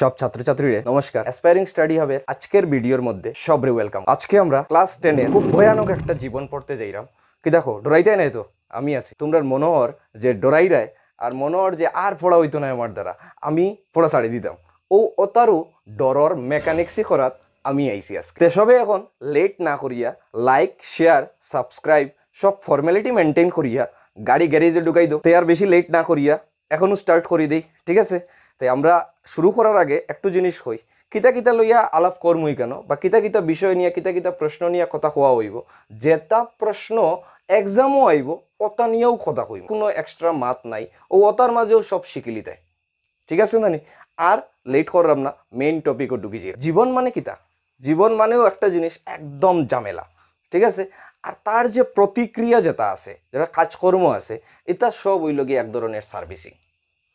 সব ছাত্রছাত্রীরে নমস্কার। Aspiring study হাবের আজকের ভিডিওর মধ্যে সবরে ওয়েলকাম। আজকে আমরা ক্লাস 10 এর খুব ভয়ানক একটা জীবন পড়তে যাইরাম। কি দেখো ডরাইতে নাই তো, আমি আছি। তোমরা মনোহর যে ডরাইরায় আর মনোহর যে আর পড়া হইতো না আমার দ্বারা, আমি পড়া ছাড়ি দিতাম। ও অতারও ডরর মেকানিক্সই করাত আমি আইসি আজকে। তে সবে এখন লেট না করিয়া লাইক শেয়ার সাবস্ক্রাইব সব ফর্মালিটি মেনটেন করিয়া গাড়ি গ্যারেজে ঢুকাই দো। তে আর বেশি লেট না করিয়া এখনো স্টার্ট করি দেই, ঠিক আছে? তাই আমরা শুরু করার আগে একটু জিনিস কই, কিতা কিতা লইয়া আলাপ কর্মই কেন, বা কিতা কিতা বিষয় নিয়ে কিতা কিতা প্রশ্ন নিয়ে কথা কোয়া হইব, যেটা প্রশ্ন এক্সামও আইব ওটা নিয়েও কথা কইব, কোনো এক্সট্রা মাত নাই। ও ওটার মাঝেও সব শিখিলি দেয়, ঠিক আছে না? আর লেট করলাম না, মেইন টপিকও ঢুকি যাই। জীবন মানে কিতা? জীবন মানেও একটা জিনিস একদম ঝামেলা, ঠিক আছে? আর তার যে প্রতিক্রিয়া যেটা আছে, যেটা কাজকর্ম আছে, এটা সব হইল গিয়ে এক ধরনের সার্ভিসিং,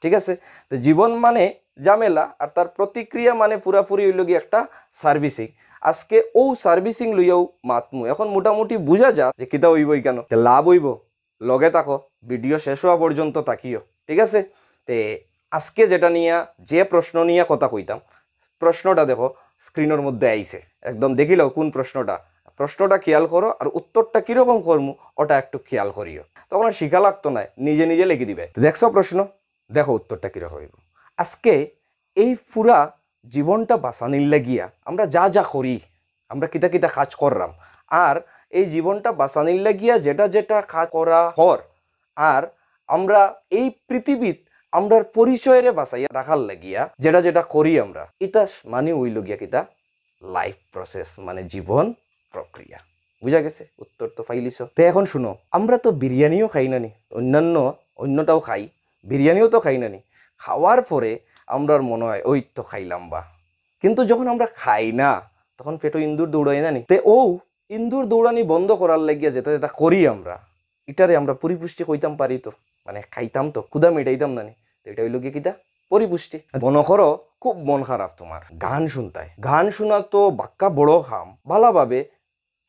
ঠিক আছে? তো জীবন মানে ঝামেলা আর তার প্রতিক্রিয়া মানে পুরাপুরি হইল গিয়ে একটা সার্ভিসিং। আজকে ও সার্ভিসিং লইয়াও মাতমু। এখন মোটামুটি বুঝা যা যে কিতা হইবই কেন, লাভ হইব। লগে থাকো, ভিডিও শেষ হওয়া পর্যন্ত তাকিও, ঠিক আছে? তে আজকে যেটা নিয়ে যে প্রশ্ন নিয়ে কথা কইতাম, প্রশ্নটা দেখো স্ক্রিনের মধ্যে আইছে, একদম দেখিলাও কোন প্রশ্নটা। প্রশ্নটা খেয়াল করো আর উত্তরটা কিরকম করমু ওটা একটু খেয়াল করিও, তখন আর শিখা লাগতো না, নিজে নিজে লিখে দিবে। দেখছো প্রশ্ন, দেখো উত্তরটা কিরকম হইব। আজকে এই পুরা জীবনটা বাঁচানির লাগিয়া আমরা যা যা করি, আমরা কিতা কিতা কাজ করলাম, আর এই জীবনটা বাঁচানির লাগিয়া যেটা যেটা কাজ করা হর, আর আমরা এই পৃথিবীত আমরার পরিচয়ের বাঁচাইয়া রাখার লাগিয়া যেটা যেটা করি আমরা, এটা মানে হইল গিয়া কিতা লাইফ প্রসেস, মানে জীবন প্রক্রিয়া। বুঝা গেছে? উত্তর তো পাইলিছ। তো এখন শুনো, আমরা তো বিরিয়ানিও খাই নানি, অন্যটাও খাই, বিরিয়ানিও তো খাই নানি। খাওয়ার পরে আমরার মনে হয় ওই তো খাইলাম বা, কিন্তু যখন আমরা খাই না তখন পেটো ইন্দুর দৌড়াই নানি। তে ও ইন্দুর দৌড়ানি বন্ধ করার লাগিয়া যেটা যেটা করি আমরা, এটারে আমরা পরিপুষ্টি কইতাম পারি তো, মানে খাইতাম তো, ক্ষুদা মেটাইতাম নানি। তো এটা হইল গিয়ে কিতা পরিপুষ্টি। মনে করো খুব মন খারাপ তোমার, গান শুনতায়, গান শোনা তো বাক্কা বড় খাম, ভালোভাবে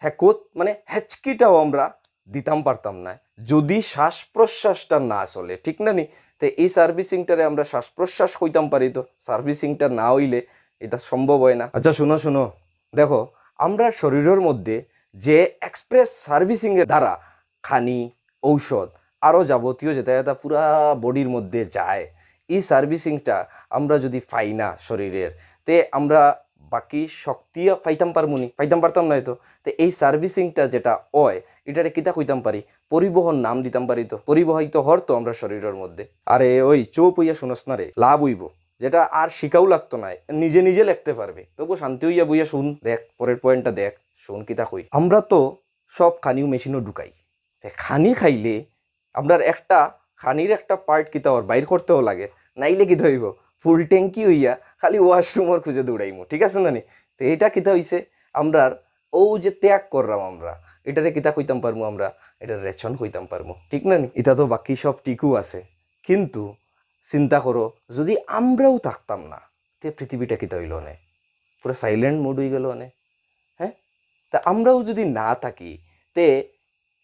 হেকুত মানে হেচকিটাও আমরা দিতাম পারতাম না যদি শ্বাস প্রশ্বাসটা না চলে, ঠিক না নি? তো এই সার্ভিসিংটারে আমরা শ্বাস প্রশ্বাস কইতাম পারি তো, সার্ভিসিংটা না হইলে এটা সম্ভব হয় না। আচ্ছা শুনো শুনো, দেখো আমরা শরীরের মধ্যে যে এক্সপ্রেস সার্ভিসিং এর দ্বারা খানি ঔষধ আরও যাবতীয় যেটা যেটা পুরা বডির মধ্যে যায়, এই সার্ভিসিংটা আমরা যদি পাই না শরীরের, তে আমরা বাকি শক্তি পাইতাম পারমুনি, পাইতাম পারতাম না। তো এই সার্ভিসিংটা যেটা হয় এটারে কিতা কইতাম পারি, পরিবহন নাম দিতাম পারি তো, পরিবহিত হর তো আমরা শরীরের মধ্যে। আরে ওই চোপ হইয়া শুনস না রে, লাভ হইব, যেটা আর শিখাও লাগতো না, নিজে নিজে লিখতে পারবে। তবু শান্তি হইয়া বইয়া শুন, দেখ পরের পয়েন্টটা দেখ, শুন কিতা কই। আমরা তো সব খানিও মেশিনও ঢুকাই, খানি খাইলে আপনার একটা খানির একটা পার্ট কিতা ওর বাইর করতেও লাগে, নাইলে কি ধরিব ফুল ট্যাঙ্কি হইয়া খালি ওয়াশরুমর খুঁজে দৌড়াইমু, ঠিক আছে না নি? তো এটা কিতা হইছে, আমরার ও যে ত্যাগ করলাম আমরা, এটারে কিতা কইতাম পারমু, আমরা এটা রেশন কইতাম পারমু, ঠিক না নি? এটা তো বাকি সব টিকু আছে, কিন্তু চিন্তা করো যদি আমরাও থাকতাম না, তে পৃথিবীটা কিতা হইল নে, পুরো সাইলেন্ট মোড হয়ে গেল নে। হ্যাঁ, তা আমরাও যদি না থাকি, তে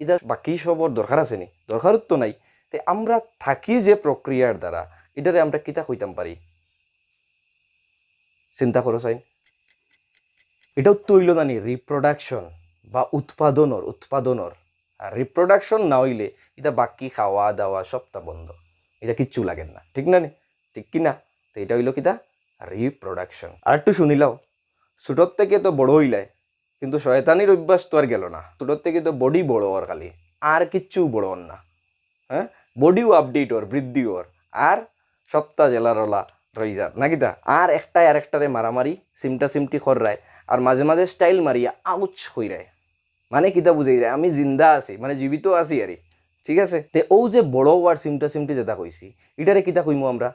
এটা বাকি সবর দরকার আছে নি? দরকার তো নাই। তে আমরা থাকি যে প্রক্রিয়ার দ্বারা, এটারে আমরা কিতা কইতাম পারি, চিন্তা করো সাইন। এটাও তৈল নানি রিপ্রোডাকশন বা উৎপাদনর। আর রিপ্রোডাকশন না হইলে এটা বাকি খাওয়া দাওয়া সবটা বন্ধ, এটা কিচ্ছু লাগে না, ঠিক না নি? ঠিক কি না? তো এটা হইল কিতা রিপ্রোডাকশন। আর একটু শুনিলাও, ছোটোর থেকে তো বড় হইলায়, কিন্তু শয়তানির অভ্যাস তো আর গেল না। ছোটোর থেকে তো বডি বড় ওর, খালি আর কিচ্ছু বড় ওর না। হ্যাঁ, বডিও আপডেট ওর, বৃদ্ধি ওর, আর সপ্তাহ জেলারওলা রই যার নাকি তা। আর একটাই আর একটারে মারামারি সিমটি খররায়, আর মাঝে মাঝে স্টাইল মারিয়া আউচ হইরায়, মানে কিতা বুঝাই রে আমি জিন্দা আছি, মানে জীবিত আছি আরে, ঠিক আছে? তে ও যে বড় আর সিমটি যেটা কইছি, এটারে কিতা কইমু আমরা,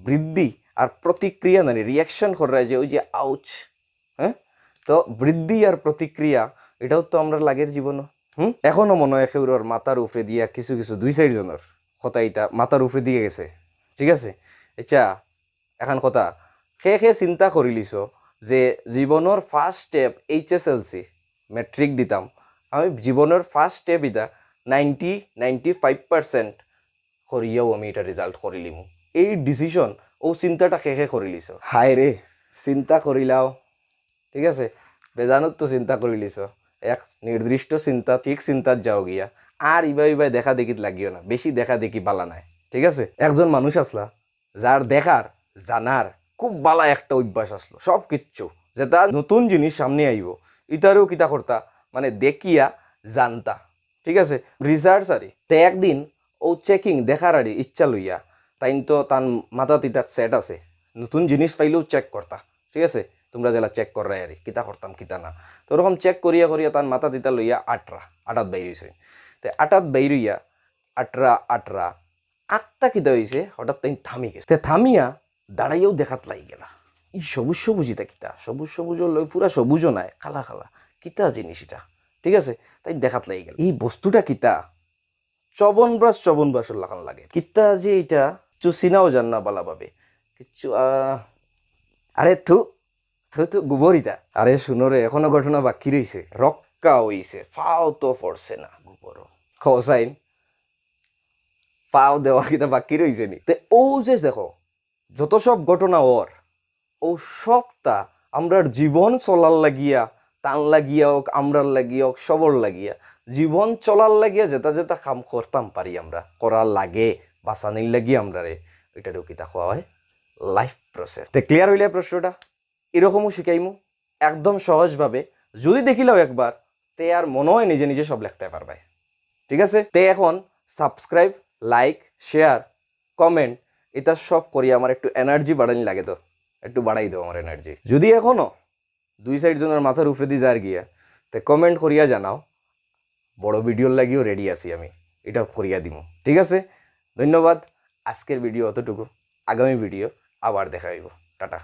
বৃদ্ধি আর প্রতিক্রিয়া নানি রিয়াকশন খররায় যে ওই যে আউচ। হ্যাঁ, তো বৃদ্ধি আর প্রতিক্রিয়া এটাও তো আমরা লাগের জীবনও। এখনো মনে হয় কেউর মাথার উপরে দিয়া কিছু কিছু 2-4 জনের কথা এটা মাথার উপরে দিয়ে গেছে, ঠিক আছে? আচ্ছা এখন কথা, খে চিন্তা কৰি লিছ যে জীবনের ফার্স্ট স্টেপ HSLC মেট্রিক দিতাম, আমি জীবনের ফার্স্ট স্টেপ এটা 95% করিয়াও আমি এটা রেজাল্ট করে লিমু, এই ডিসিশন ও চিন্তাটা খে কৰি লিছ। হায় রে, চিন্তা করিলাও, ঠিক আছে, বেজানত তো চিন্তা করে লিছ, এক নির্দিষ্ট চিন্তা, ঠিক চিন্তাত যাও গিয়া, আর ইবাই দেখা দেখিত লাগিও না, বেশি দেখা দেখি বালা নাই, ঠিক আছে। একজন মানুষ আসলা যার দেখার জানার খুব বালা একটা অভ্যাস আসলো, সব কিচ্ছু যেটা নতুন জিনিস সামনে আইব ইটারেও কিতা করতা, মানে দেখিয়া জানতা, ঠিক আছে, রিসার্চ আরি। তে একদিন ও চেকিং দেখার আরি ইচ্ছা লইয়া তাইন তো তার মাথা তিতা সেট আছে, নতুন জিনিস পাইলেও চেক করতা, ঠিক আছে, তোমরা যেলা চেক করাই আরি কিতা করতাম কিতা না, তো ওরকম চেক করিয়া করিয়া তার মাথা তিতা লইয়া আটাত বাইর হয়েছে। তো আটাত বাইর হইয়া আটটা কিতা হয়েছে, হঠাৎ তাই থামি গেছে। থামিয়া দাঁড়াইয়াও দেখাত লাগি গেলা, ই সবুজ সবুজিটা কিতা, সবুজ সবুজ লই পুরা সবুজও নাই, কালা কালা কিতা জিনিস এটা, ঠিক আছে, তাই দেখাত লাগি গেল এই বস্তুটা কিতা, চবন ব্রাশ লাগান লাগে, কিতা যে এটা চিনাও জান না বালা ভাবে কিচ্ছু। আরে থু থু থু গোবরিতা, আরে শুনো রে, এখনো ঘটনা বাকি রয়েছে, রক্কা হইছে, ফাও তো পড়ছে না গোবরও, খসাইন পাও দেওয়া কিতা বাকি রয়েছে নি। তে ও যে দেখো যত সব ঘটনা ও সবটা আমরার জীবন চলার লাগিয়া, টান লাগিয়া হোক, আমরার লাগিয়া হোক, সবর লাগিয়া, জীবন চলার লাগিয়া যেটা যেটা কাম করতাম পারি আমরা করার লাগে বাঁচানির লাগিয়া আমরা রে, ওইটারও কিতা খোয়া হয় লাইফ প্রসেস। তে ক্লিয়ার হইলে প্রশ্নটা, এরকমও শিখাইমু একদম সহজভাবে, যদি দেখিলাও একবার তে আর মনে হয় নিজে নিজে সব লিখতে পারবে, ঠিক আছে। তে এখন সাবস্ক্রাইব, লাইক, শেয়ার, কমেন্ট এটা সব করি, আমার একটু এনার্জি বাড়ানি লাগে, তো একটু বাড়াই দাও আমার এনার্জি। যদি এখনো 2 সাইড জনের মাথার উপরে দিয়ে যার গিয়া, তে কমেন্ট করিয়া জানাও, বড় ভিডিওর লাগিও রেডি আছি আমি, এটা করিয়া দিমু, ঠিক আছে। ধন্যবাদ, আজকের ভিডিও অতটুকু, আগামী ভিডিও আবার দেখা হইব, টাটা।